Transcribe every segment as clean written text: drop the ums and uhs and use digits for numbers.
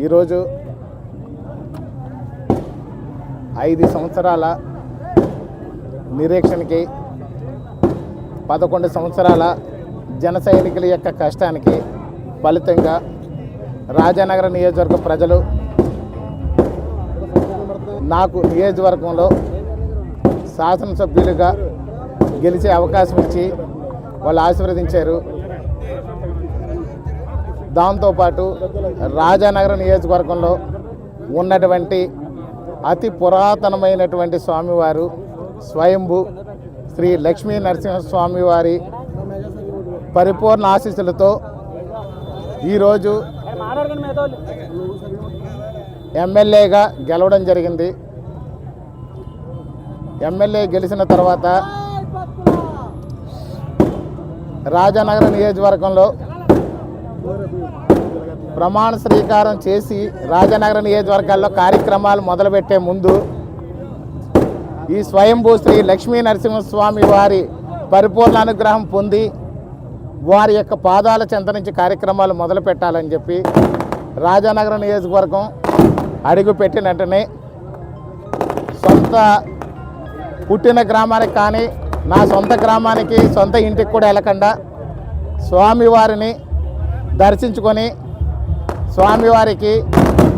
ఈరోజు 5 సంవత్సరాల నిరీక్షణకి 11 సంవత్సరాల జన సైనికుల యొక్క కష్టానికి ఫలితంగా రాజానగర నియోజకవర్గ ప్రజలు నాకు నియోజకవర్గంలో శాసనసభ్యులుగా గెలిచే అవకాశం ఇచ్చి వాళ్ళు ఆశీర్వదించారు. దాంతోపాటు రాజానగర నియోజకవర్గంలో ఉన్నటువంటి అతి పురాతనమైనటువంటి స్వామివారు స్వయంభూ శ్రీ లక్ష్మీ నరసింహస్వామి వారి పరిపూర్ణ ఆశీస్సులతో ఈరోజు ఎమ్మెల్యేగా గెలవడం జరిగింది. ఎమ్మెల్యే గెలిచిన తర్వాత రాజానగర నియోజకవర్గంలో ప్రమాణ స్వీకారం చేసి రాజానగర నియోజకవర్గాల్లో కార్యక్రమాలు మొదలుపెట్టే ముందు ఈ స్వయంభూ శ్రీ లక్ష్మీ నరసింహస్వామి వారి పరిపూర్ణ అనుగ్రహం పొంది వారి యొక్క పాదాల చెంత నుంచి కార్యక్రమాలు మొదలు పెట్టాలని చెప్పి రాజానగర నియోజకవర్గం అడుగు పెట్టిన వెంటనే సొంత పుట్టిన గ్రామానికి కానీ నా సొంత గ్రామానికి సొంత ఇంటికి కూడా వెళ్ళకుండా స్వామివారిని దర్శించుకొని స్వామివారికి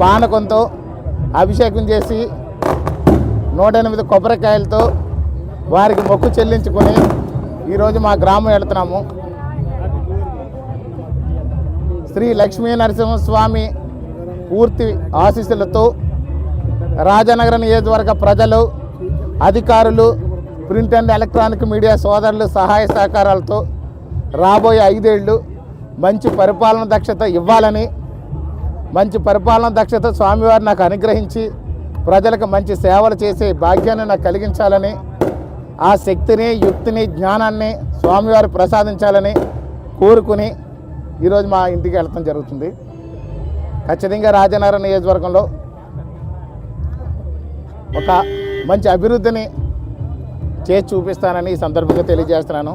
పానకంతో అభిషేకం చేసి 108 కొబ్బరికాయలతో వారికి మొక్కు చెల్లించుకొని ఈరోజు మా గ్రామం వెళుతున్నాము. శ్రీ లక్ష్మీ నరసింహస్వామి పూర్తి ఆశీస్సులతో రాజానగర నియోజకవర్గ ప్రజలు, అధికారులు, ప్రింట్ అండ్ ఎలక్ట్రానిక్ మీడియా సోదరులు సహాయ సహకారాలతో రాబోయే 5 ఏళ్ళు మంచి పరిపాలన దక్షత ఇవ్వాలని, మంచి పరిపాలన దక్షత స్వామివారు నాకు అనుగ్రహించి ప్రజలకు మంచి సేవలు చేసే భాగ్యాన్ని నాకు కలిగించాలని, ఆ శక్తిని, యుక్తిని, జ్ఞానాన్ని స్వామివారు ప్రసాదించాలని కోరుకుని ఈరోజు మా ఇంటికి వెళ్ళటం జరుగుతుంది. ఖచ్చితంగా రాజానగర నియోజకవర్గంలో ఒక మంచి అభివృద్ధిని చేసి చూపిస్తానని ఈ సందర్భంగా తెలియజేస్తున్నాను.